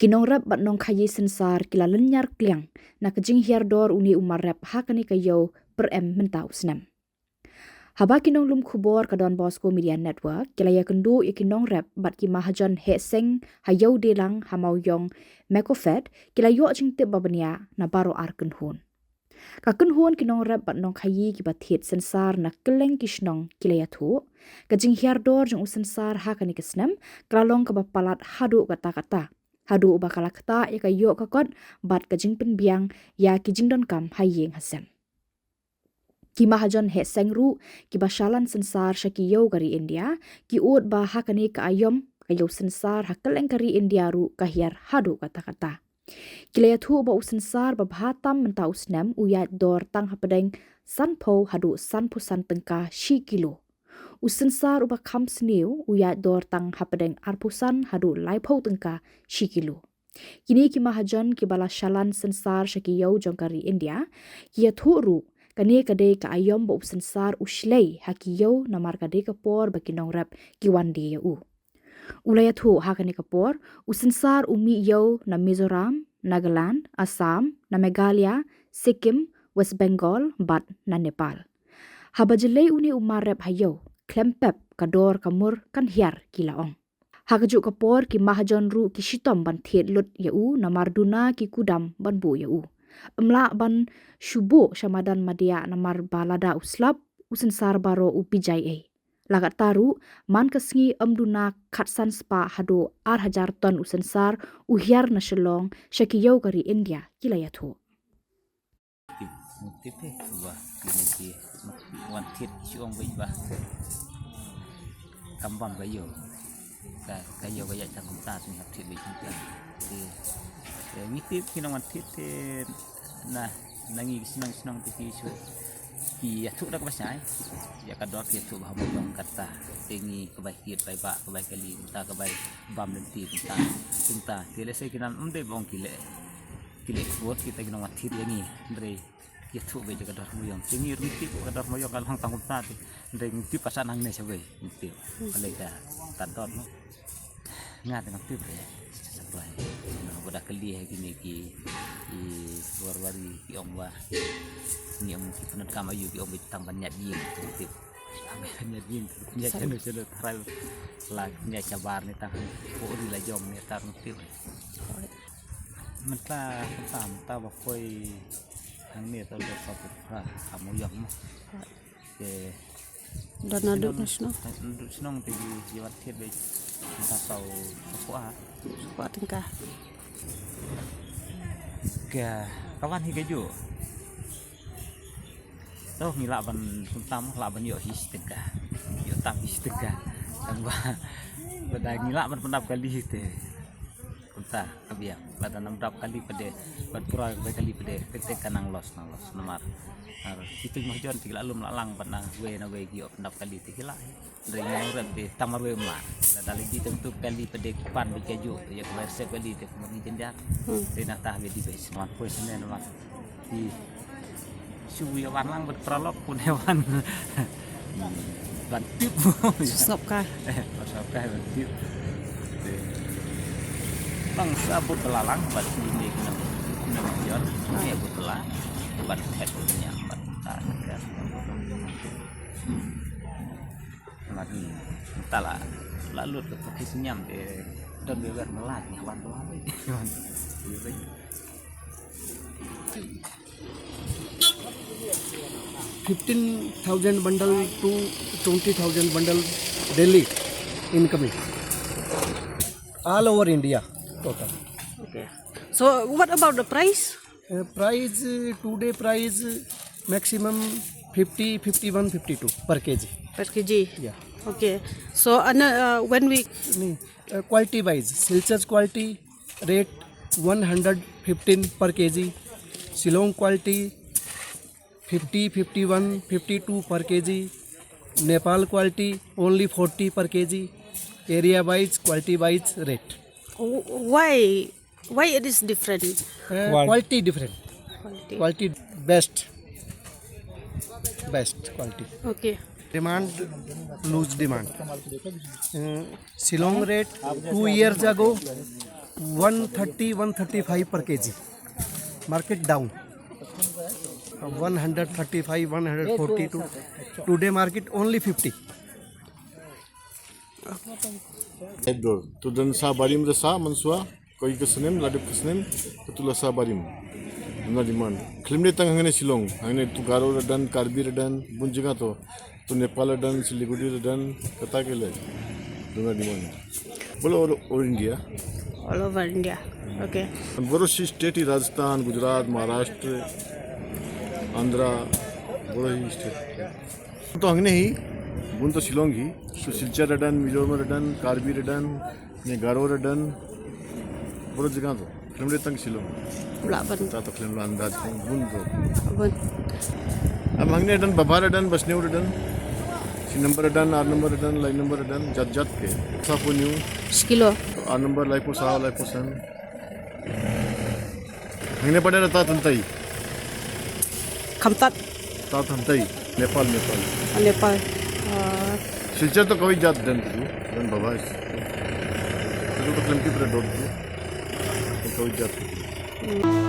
Kinong rap bat nong khayi sensar kila lenyar kliang na kejing hiar dor uni umar rap hakani kayo per em mentau senam. Haba kinong lum khubor ka Don Bosco Media Network kila ya kendu ya kinong rap bat ki mahajon he seng hayau delang hamau yong mekofed kila yo jing tip babania na baro arken hun. Ka kun hun kinong rap bat nong khayi ki bathit sensar na keleng kishnong kila ya thu kejing hiar dor jong usensar hakani kesnam klalong ka bapalat hadu kata-kata. Hadu bakala kata ya kayo kakot bat kejing penbiang ya kijing don kam hayeng hasem. Ki mahajon he sengru ki bashalan sensar shakiyo kari India ki ut ba hakani ka ayom kayo sensar hakeleng kari India ru kahiar hadu kata-kata. Kilaya thu ba usensar ba bhatam menta usnam uyat dor tang hapadeng sanpo hadu sanpusan tengka shi kilo. Usensar uba kam sniu uyat dor tang hapadeng arpusan hadu laipo tengka shi kilo. Kini ki mahajon ki bala shalan sensar shakiyo jongkari India kia thu ru kani kade ka ayom ba usensar ushlei hakiyo namar kade kapor bakinong rap ki wandi ya u. Ulaya thu hakani kapor usensar umi yo na Mizoram, Nagaland, Assam, na Meghalaya, Sikkim, West Bengal, bat na Nepal. Habajelei uni umar rap hayo klempep kador kamur kan hiar kilaong. Hakajuk kapor ki mahajon ru ki shitom ban thiet lut ya u na marduna ki kudam ban bu ya u. Emla ban shubo shamadan madia namar balada uslap usensar baro upijai e. Lagat taru man kesngi amduna khatsan spa hado 8,000 ton usensar uhiar na shelong shakiyo kari India kilaya thu. Tipe wah ini wan tit siong bai ba kambam kayo kayo kaya cakap ta sing hap tit bai sing ngitip kinang wan tit nah nangi senang ti su ki atuk dak basai ya kador ti tu bahwa dong kata tingi kebaikit bai ba kebaik kali ta kebaik bam lenti tinta tile sai kinan umde bong kile buat kita kinang wan tit yangi ndre ya tu bai kador muyong tingi ruti kador muyong kal hang tangul ta ti ndre ngiti pasan hang ne sabai ngiti oleh ka kador no ngat dengan tip ya supply nah boda kali gini ki war-wari ki omba ni om ki penat kam ayu ki om bitang banyak yin tip banyak yin nya chano chalo tral la nya chabar ni tang ko ri la jom ni tar tip menta tam ta ba koi hang ni ta do sa pra amu yom ke dan aduk nasno senong ti jiwat tip be ta sau kuat tengkah ke kawan higaju toh ngila ban kuntam la ban yo his tengah yo tam his tengah tangwa pada ngila ban pendap kali te kunta kabiang pada namdap kali pede ban pura kali pede pete kanang los nomar harus itu mahjon tigla lum lalang pana we na we gi pendap kali tigla dari orang di tamar we ma la dali di tentu kali pede pan bi keju ya kemerse kali te kemuni jendak rena tah we di bes man poisne nama di suwi warlang berprolog pun hewan bantip sopkah bantip bangsa but belalang bat ini kena mahjon ya but belang bat headnya bat tak lagi entahlah lalu ke posisinya dan beber melat nyawan doang 15,000 bundle to 20,000 bundle daily incoming all over India total. Okay. So what about the price? Price today price maximum 50, 51, 52 per kg. Per kg? Yeah. Okay. So when we... Quality wise, Silchars quality rate 115 per kg. Shillong quality 50, 51, 52 per kg. Nepal quality only 40 per kg. Area wise, quality wise rate. Why it is different? Quality different. Quality best quality. Okay. Demand loose demand. Shillong rate 2 years ago 130 135 per kg. Market down. 135 142. Today market only 50. Edor. Tu dan sa barim rasa mansua koi kesenem laduk kesenem tu sa barim. Duna diman. Klimne tang hangane Shillong. Hangane tu Garo dan Karbi dan bunjinga tu Nepal dan Siliguri dan kata ke le. Duna diman. Bolo or India. All over India. Okay. Boro state Rajasthan, Gujarat, Maharashtra, Andhra, boro state. तो हंगने ही बुन तो शिलोंग ही तो सिलचर रडन मिजोरम रडन कार्बी रडन ने गारो रडन बड़ो जगह तो फिल्म तंग शिलोंग Laban. ता तो फिल्म अंदाज बुन तो Abun. अब हंगने रडन बबा रडन बसने रडन सी नंबर रडन आर नंबर रडन लाइन नंबर रडन जत जत के सापो न्यू Sekilo. आर नंबर लाइफो सा लाइफो सन हंगने पड़े रहता तंतई Kamtat. ता तंतई नेपाल Nepal. सिलचर तो कभी जात दन बाबा तो फिल्म की पूरा डॉट तो कभी जात